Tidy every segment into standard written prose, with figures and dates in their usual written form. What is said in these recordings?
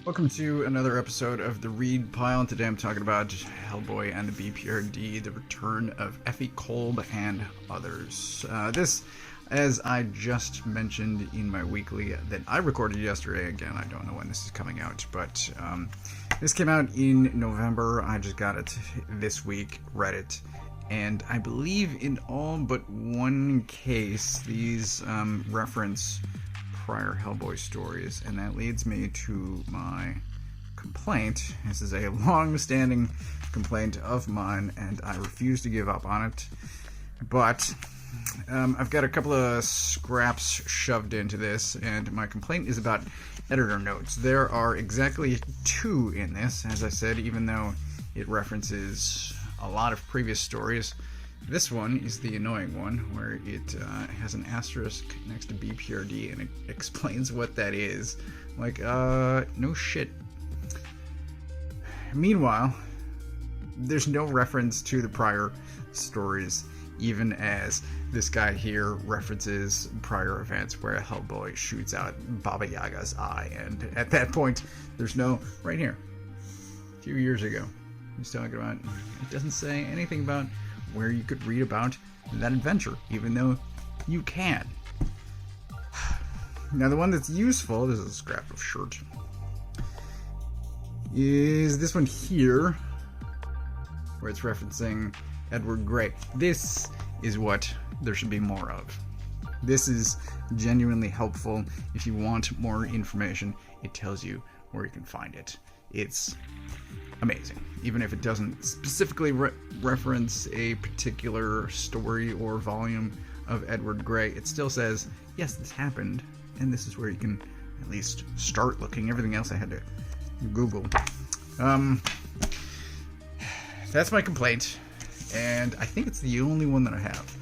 Welcome to another episode of the Read Pile. Today I'm talking about Hellboy and the BPRD, the Return of Effie Kolb, and others. This, as I just mentioned in my weekly that I recorded yesterday, again, I don't know when this is coming out, but this came out in November. I just got it this week, read it, and I believe in all but one case, these reference prior Hellboy stories, and that leads me to my complaint. This is a long-standing complaint of mine, and I refuse to give up on it, but I've got a couple of scraps shoved into this, and my complaint is about editor notes. There are exactly 2 in this, as I said, even though it references a lot of previous stories. This one is the annoying one, where it has an asterisk next to BPRD, and it explains what that is. Like, no shit. Meanwhile, there's no reference to the prior stories, even as this guy here references prior events where Hellboy shoots out Baba Yaga's eye, and at that point, there's no, right here, a few years ago, he's talking about, it doesn't say anything about where you could read about that adventure, even though you can. Now, the one that's useful, this is a scrap of shirt, is this one here, where it's referencing Edward Gray. This is what there should be more of. This is genuinely helpful. If you want more information, it tells you where you can find it. It's amazing. Even if it doesn't specifically reference a particular story or volume of Edward Gray, it still says, yes, this happened, and this is where you can at least start looking. Everything else I had to Google. That's my complaint, and I think it's the only one that I have.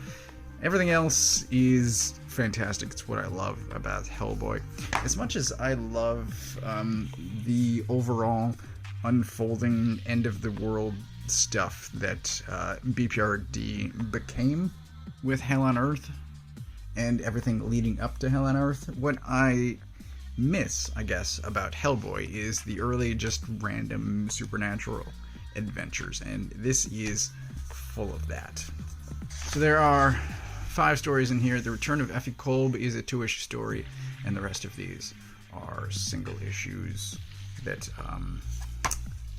Everything else is fantastic. It's what I love about Hellboy. As much as I love the overall unfolding end-of-the-world stuff that BPRD became with Hell on Earth and everything leading up to Hell on Earth, what I miss, I guess, about Hellboy is the early just random supernatural adventures, and this is full of that. So there are 5 stories in here. The Return of Effie Kolb is a 2-issue story, and the rest of these are single issues that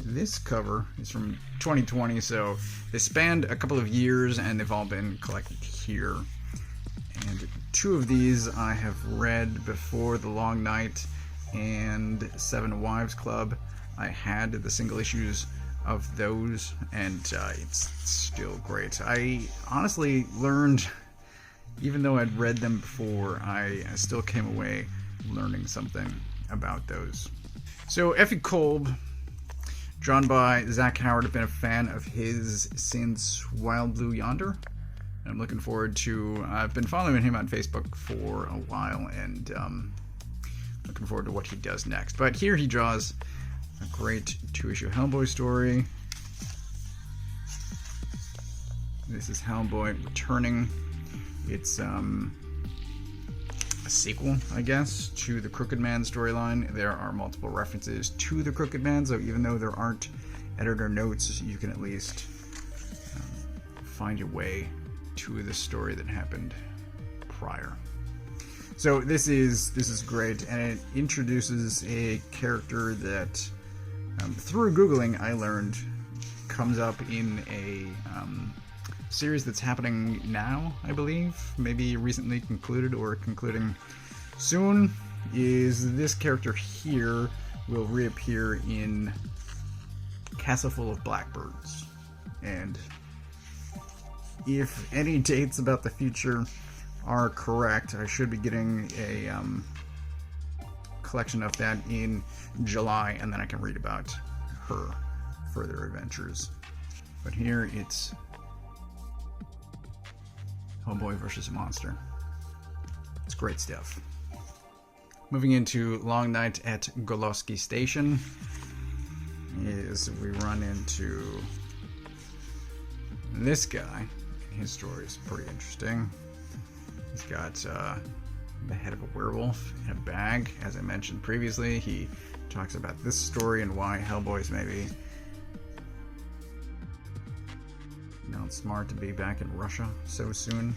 this cover is from 2020, so they spanned a couple of years, and they've all been collected here. And 2 of these I have read before, The Long Night and 7 Wives Club. I had the single issues of those, and it's still great. I honestly learned, even though I'd read them before, I still came away learning something about those. So Effie Kolb, drawn by Zach Howard. I've been a fan of his since Wild Blue Yonder. I'm looking forward to, I've been following him on Facebook for a while, and looking forward to what he does next. But here he draws a great 2-issue Hellboy story. This is Hellboy returning. It's a sequel, I guess, to the Crooked Man storyline. There are multiple references to the Crooked Man, so even though there aren't editor notes, you can at least find your way to the story that happened prior. So this is great, and it introduces a character that through Googling I learned comes up in a series that's happening now, I believe, maybe recently concluded or concluding soon. Is this character here will reappear in Castle Full of Blackbirds, and if any dates about the future are correct, I should be getting a collection of that in July, and then I can read about her further adventures. But here it's Hellboy versus a monster. It's great stuff. Moving into Long Night at Goloski Station is we run into this guy. His story is pretty interesting. He's got the head of a werewolf in a bag. As I mentioned previously, he talks about this story and why Hellboy's maybe not smart to be back in Russia so soon.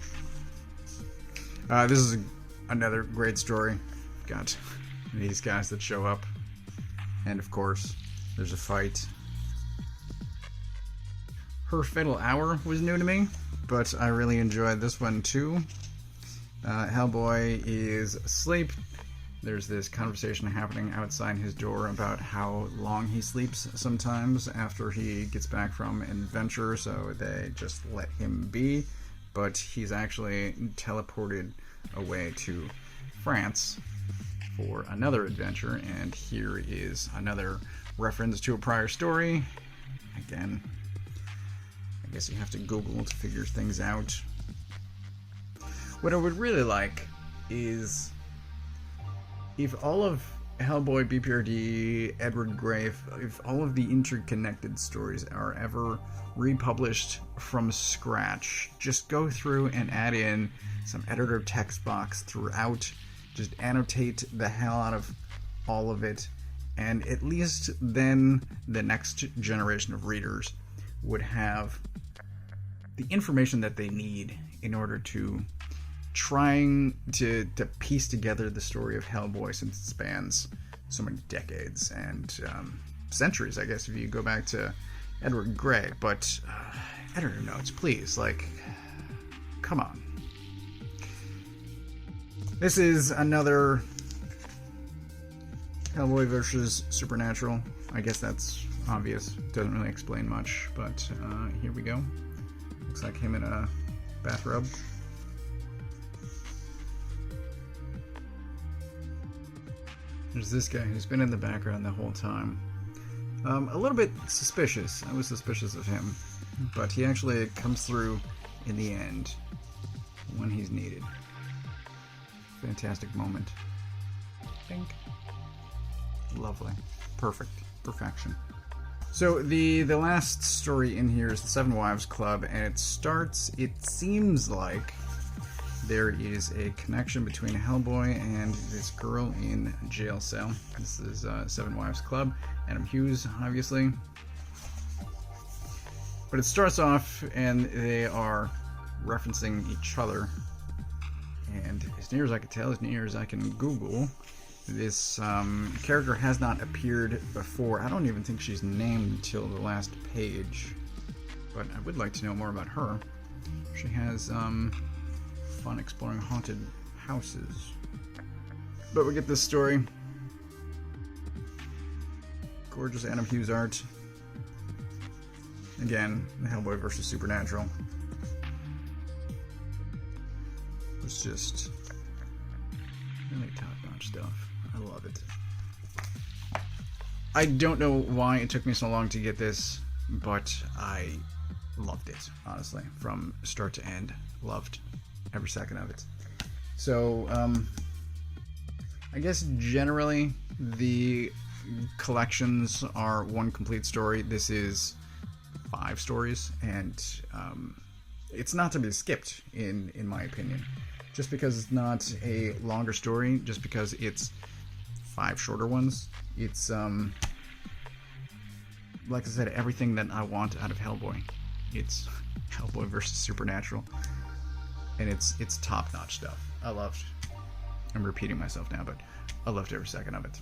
This is another great story. Got these guys that show up, and of course, there's a fight. Her Fatal Hour was new to me, but I really enjoyed this one too. Hellboy is asleep. There's this conversation happening outside his door about how long he sleeps sometimes after he gets back from an adventure, so they just let him be. But he's actually teleported away to France for another adventure, and here is another reference to a prior story. Again, I guess you have to Google to figure things out. What I would really like is if all of Hellboy, BPRD, Edward Grave, if all of the interconnected stories are ever republished from scratch, just go through and add in some editor text box throughout, just annotate the hell out of all of it, and at least then the next generation of readers would have the information that they need in order to trying to piece together the story of Hellboy, since it spans so many decades and centuries, I guess, if you go back to Edward Grey. But editor notes, please, like, come on. This is another Hellboy versus Supernatural. I guess that's obvious. Doesn't really explain much, but here we go. Looks like him in a bathrobe. There's this guy who's been in the background the whole time. A little bit suspicious. I was suspicious of him, but he actually comes through in the end when he's needed. Fantastic moment. Think. Lovely. Perfect. Perfection. So the last story in here is the Seven Wives Club, and it seems like there is a connection between Hellboy and this girl in a jail cell. This is Seven Wives Club. Adam Hughes, obviously. But it starts off, and they are referencing each other. And as near as I can tell, as near as I can Google, this character has not appeared before. I don't even think she's named until the last page. But I would like to know more about her. She has fun exploring haunted houses. But we get this story. Gorgeous Adam Hughes art. Again, Hellboy versus Supernatural. It's just really top-notch stuff. I love it. I don't know why it took me so long to get this, but I loved it, honestly. From start to end. Loved every second of it. So, I guess generally the collections are one complete story. This is 5 stories, and it's not to be skipped, in my opinion. Just because it's not a longer story, just because it's 5 shorter ones, it's, like I said, everything that I want out of Hellboy. It's Hellboy versus Supernatural, and it's top-notch stuff. I'm repeating myself now, but I loved every second of it.